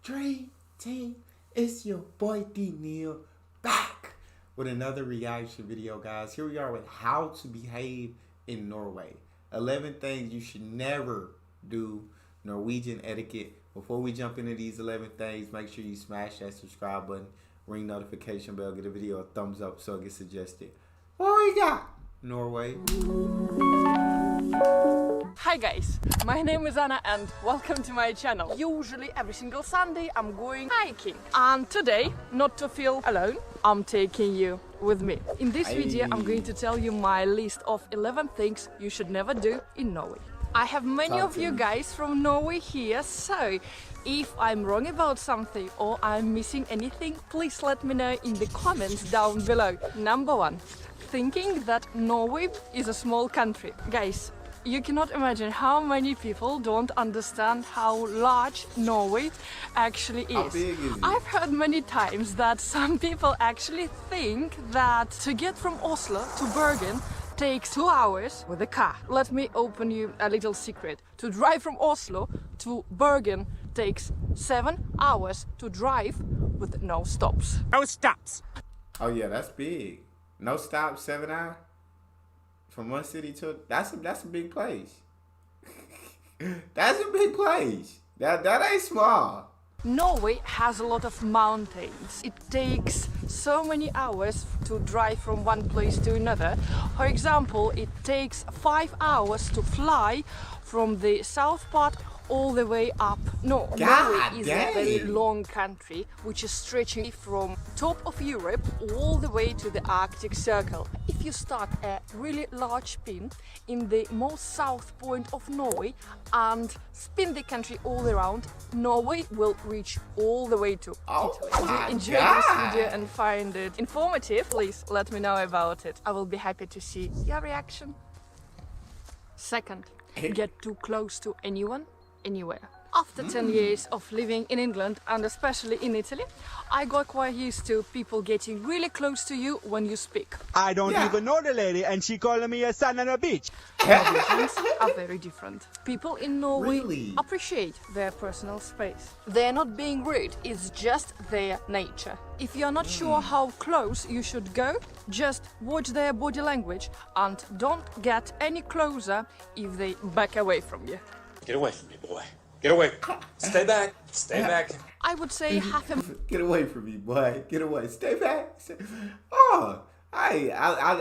Dream Team, it's your boy Neal back with another reaction video, guys. Here we are with how to behave in Norway. 11 things you should never do, Norwegian etiquette. Before we jump into these 11 things, make sure you smash that subscribe button, ring notification bell, get the video a thumbs up so it gets suggested. What we got? Norway. Hi guys, my name is Anna and welcome to my channel. Usually every single Sunday I'm going hiking, and today, not to feel alone, I'm taking you with me. In this video I'm going to tell you my list of 11 things you should never do in Norway. I have many of you guys from Norway here, so if I'm wrong about something or I'm missing anything, please let me know in the comments down below. Number 1. Thinking that Norway is a small country. Guys, you cannot imagine how many people don't understand how large Norway actually is. How big is it? I've heard many times that some people actually think that to get from Oslo to Bergen takes 2 hours with a car. Let me open you a little secret. To drive from Oslo to Bergen takes 7 hours to drive with no stops. No stops. Oh yeah, that's big. No stop, 7 hours from one city to that's a big place. That's a big place. That ain't small. Norway has a lot of mountains. It takes so many hours to drive from one place to another. For example, it takes 5 hours to fly from the south part all the way up north. Norway is a very long country which is stretching from top of Europe all the way to the Arctic Circle. If you start a really large spin in the most south point of Norway and spin the country all around, Norway will reach all the way to Italy. If you enjoyed this video and find it informative, please let me know about it. I will be happy to see your reaction. Second, get too close to anyone anywhere. After 10 years of living in England and especially in Italy, I got quite used to people getting really close to you when you speak. I don't even know the lady and she calling me a son and a bitch. Norwegians are very different. People in Norway Really? appreciate their personal space. They're not being rude, it's just their nature. If you're not sure how close you should go, just watch their body language and don't get any closer if they back away from you. Get away from me, boy. Get away. Stay back. Stay back. I would say half a Get away from me, boy. Get away. Stay back. Oh, I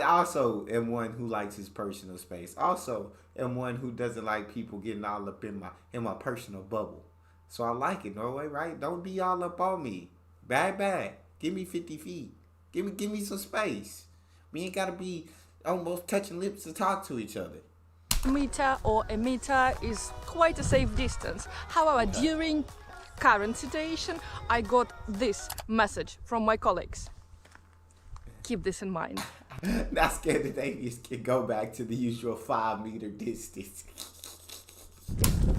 also am one who likes his personal space. Also am one who doesn't like people getting all up in my personal bubble. So I like it, Norway, right? Don't be all up on me. Bad. Give me 50 feet. Give me some space. We ain't gotta be almost touching lips to talk to each other. meter or a meter is quite a safe distance. However, during current situation, I got this message from my colleagues. Keep this in mind. Not Scandinavians can go back to the usual 5-meter distance.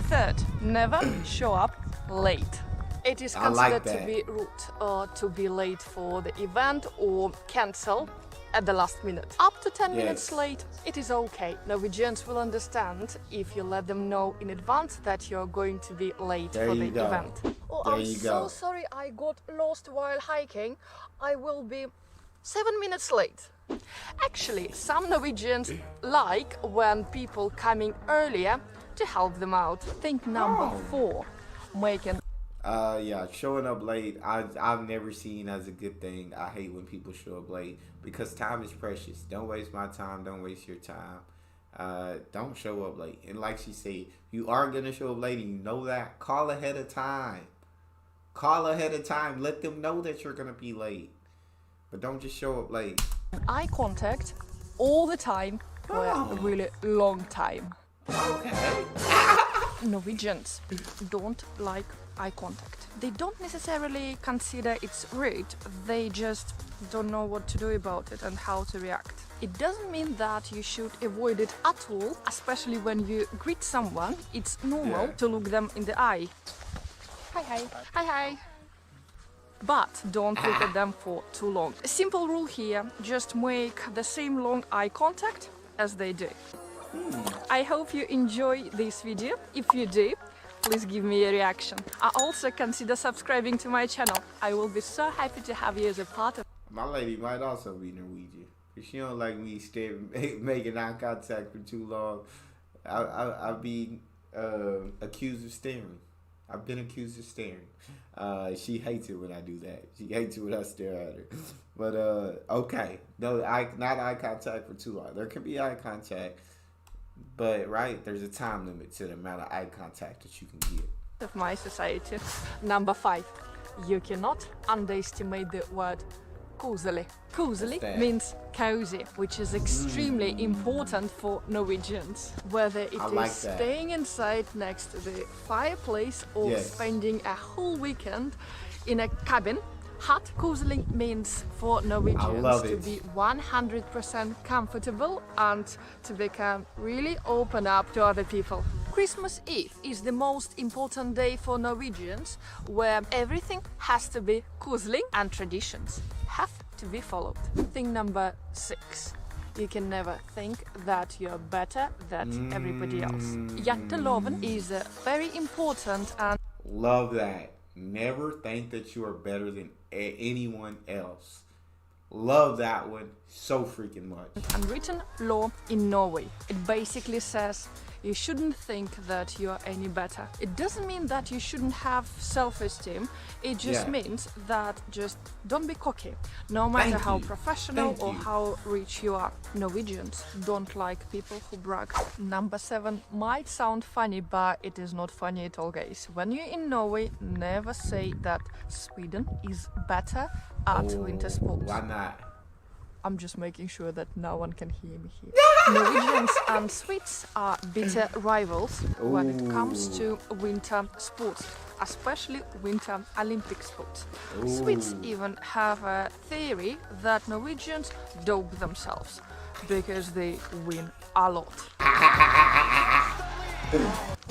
Third, never show up late. It is I like considered to be rude or to be late for the event or cancel at the last minute. Up to 10 minutes late, it is okay. Norwegians will understand if you let them know in advance that you're going to be late for the event. Oh, I'm so sorry, I got lost while hiking. I will be 7 minutes late. Actually, some Norwegians like when people coming earlier to help them out. Think number 4, making yeah, showing up late, I've never seen as a good thing. I hate when people show up late because time is precious. Don't waste my time. Don't waste your time. Don't show up late. And like she said, you are going to show up late and you know that. Call ahead of time. Call ahead of time. Let them know that you're going to be late. But don't just show up late. eye contact all the time for a really long time. Okay. Norwegians don't like eye contact. They don't necessarily consider it's rude, they just don't know what to do about it and how to react. It doesn't mean that you should avoid it at all, especially when you greet someone. It's normal to look them in the eye. Hi. But don't look at them for too long. A simple rule here, just make the same long eye contact as they do. I hope you enjoy this video. If you do, please give me a reaction. Also consider subscribing to my channel. I will be so happy to have you as a part of. My lady might also be Norwegian. If she don't like me making eye contact for too long, I'll be accused of staring. I've been accused of staring. She hates it when I do that. She hates it when I stare at her. But okay, no, not eye contact for too long. There can be eye contact, but right, there's a time limit to the amount of eye contact that you can get. Of my society. Number 5. You cannot underestimate the word koselig. Koselig means cozy, which is extremely important for Norwegians. Whether it is staying inside next to the fireplace or spending a whole weekend in a cabin. Hot koselig means for Norwegians to be 100% comfortable and to become really open up to other people. Christmas Eve is the most important day for Norwegians, where everything has to be koselig and traditions have to be followed. Thing number 6. You can never think that you're better than everybody else. Janteloven is very important and love that. Never think that you are better than anyone else. Love that one so freaking much. Unwritten law in Norway. It basically says you shouldn't think that you're any better. It doesn't mean that you shouldn't have self-esteem. It just means that just don't be cocky. No matter how professional or how rich you are. Norwegians don't like people who brag. Number 7 might sound funny, but it is not funny at all, guys. When you're in Norway, never say that Sweden is better at winter sports. Why not? I'm just making sure that no one can hear me here. Norwegians and Swedes are bitter rivals when it comes to winter sports, especially winter Olympic sports. Swedes even have a theory that Norwegians dope themselves because they win a lot.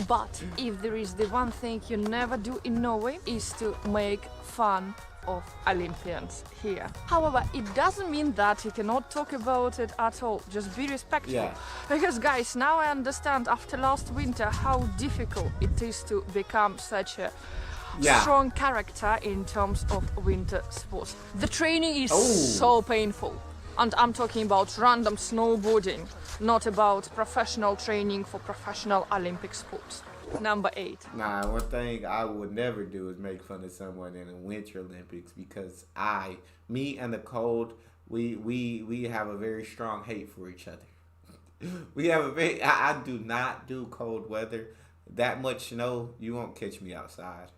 But if there is the one thing you never do in Norway is to make fun of Olympians here. However, it doesn't mean that you cannot talk about it at all. Just be respectful. Because guys, now I understand after last winter how difficult it is to become such a strong character in terms of winter sports. The training is so painful. And I'm talking about random snowboarding, not about professional training for professional Olympic sports. Number 8. Nah, one thing I would never do is make fun of someone in the Winter Olympics because me and the cold, we have a very strong hate for each other. We have I do not do cold weather. That much snow, you won't catch me outside.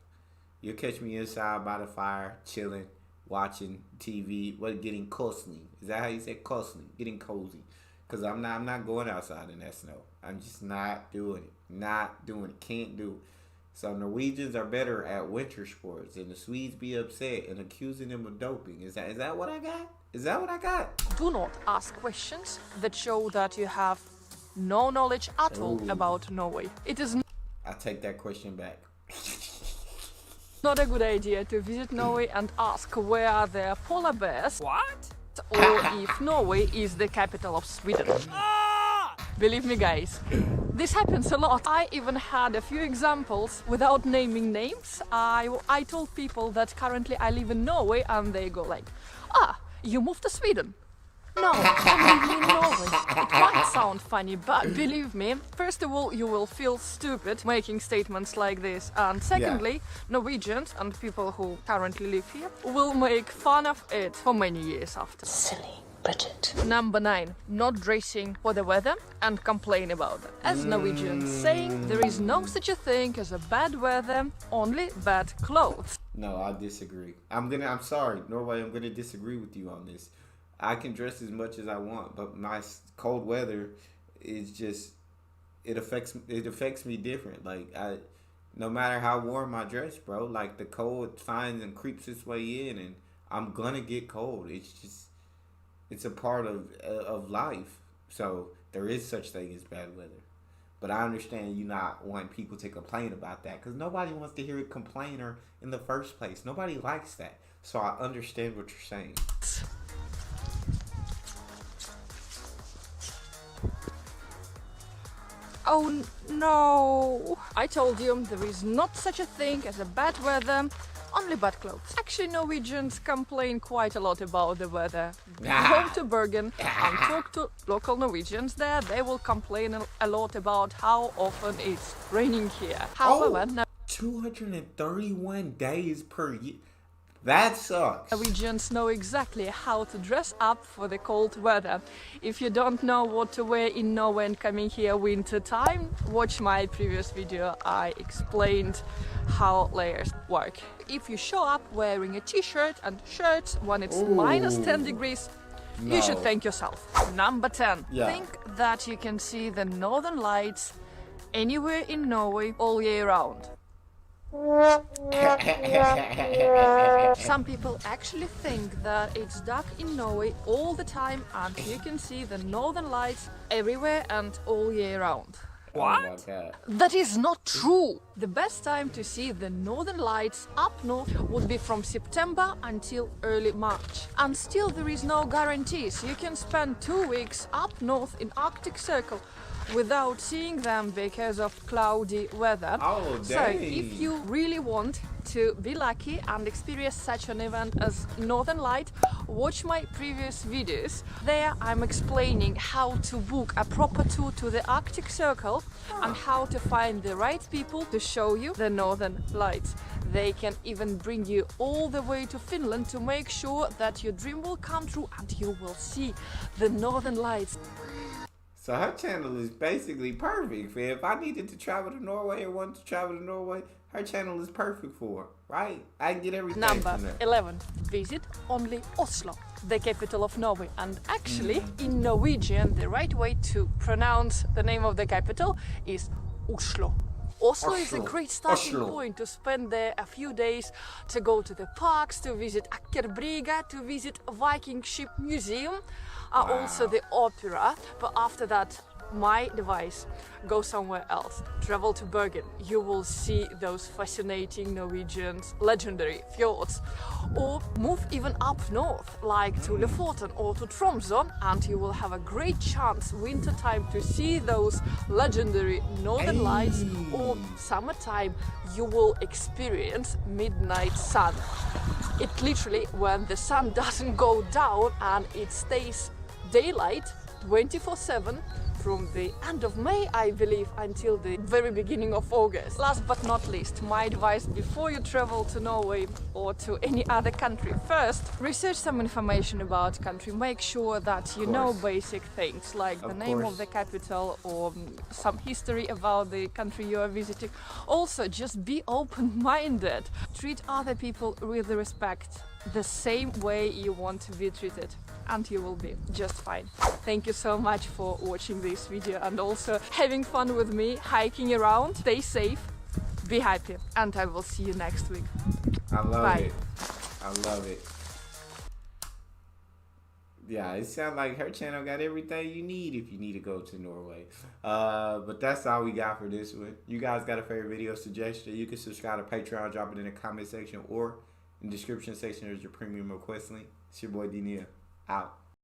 You'll catch me inside by the fire, chilling, watching TV, getting cozy. Is that how you say cozy? Getting cozy. Because I'm not going outside in that snow. I'm just not doing it. Can't do it. So Norwegians are better at winter sports, and the Swedes be upset and accusing them of doping. Is that what I got? Is that what I got? Do not ask questions that show that you have no knowledge at all about Norway. It is I take that question back. not a good idea to visit Norway and ask where are there polar bears. What? Or if Norway is the capital of Sweden. Believe me, guys, this happens a lot. I even had a few examples without naming names. I told people that currently I live in Norway and they go like, you moved to Sweden? No, I'm living in Norway. It might sound funny, but believe me, first of all, you will feel stupid making statements like this. And secondly, Norwegians and people who currently live here will make fun of it for many years after. Silly Bridget. Number 9, not dressing for the weather and complain about it. As Norwegians saying, there is no such a thing as a bad weather, only bad clothes. No, I disagree. I'm sorry, Norway, I'm gonna disagree with you on this. I can dress as much as I want, but my cold weather is just it affects me different. Like no matter how warm I dress, bro, like the cold finds and creeps its way in, and I'm gonna get cold. It's a part of life. So there is such thing as bad weather. But I understand you not wanting people to complain about that because nobody wants to hear a complainer in the first place. Nobody likes that. So I understand what you're saying. Oh no! I told you there is not such a thing as a bad weather, only bad clothes. Actually, Norwegians complain quite a lot about the weather. Go to Bergen and talk to local Norwegians there. They will complain a lot about how often it's raining here. However, 231 days per year. That sucks. Norwegians know exactly how to dress up for the cold weather. If you don't know what to wear in Norway and coming here winter time, watch my previous video. I explained how layers work. If you show up wearing a t-shirt and shirts when it's minus 10 degrees, you should thank yourself. Number 10. Think that you can see the northern lights anywhere in Norway all year round. Some people actually think that it's dark in Norway all the time and you can see the northern lights everywhere and all year round. What? That is not true! The best time to see the northern lights up north would be from September until early March. And still there is no guarantees. You can spend 2 weeks up north in Arctic Circle without seeing them because of cloudy weather. Oh, so dang. if you really want to be lucky and experience such an event as Northern Light, watch my previous videos. There I'm explaining how to book a proper tour to the Arctic Circle and how to find the right people to show you the Northern Lights. They can even bring you all the way to Finland to make sure that your dream will come true and you will see the Northern Lights. So her channel is basically perfect. If I needed to travel to Norway or wanted to travel to Norway, her channel is perfect for her, right? I can get everything Number from there. 11. Visit only Oslo, the capital of Norway. And actually, in Norwegian, the right way to pronounce the name of the capital is Oslo. Oslo is a great starting point to spend there a few days, to go to the parks, to visit Akerbrygga, to visit Viking Ship Museum, also the opera. But after that, my advice, go somewhere else. Travel to Bergen. You will see those fascinating Norwegian legendary fjords. Or move even up north, like to Lofoten or to Tromsø, and you will have a great chance wintertime to see those legendary northern lights. Or summertime, you will experience midnight sun. It literally, when the sun doesn't go down and it stays daylight 24/7 from the end of May, I believe, until the very beginning of August. Last but not least, my advice before you travel to Norway or to any other country: first, research some information about country. Make sure that you know basic things like the name of the capital or some history about the country you are visiting. Also, just be open-minded. Treat other people with respect, the same way you want to be treated, and you will be just fine. Thank you so much for watching this video and also having fun with me hiking around. Stay safe, be happy, and I will see you next week. I love Bye. it. I love it. Yeah, it sounds like her channel got everything you need if you need to go to Norway. But that's all we got for this one. You guys got a favorite video suggestion? You can subscribe to Patreon, drop it in the comment section, or in the description section there's your premium request link. It's your boy Neal. Out.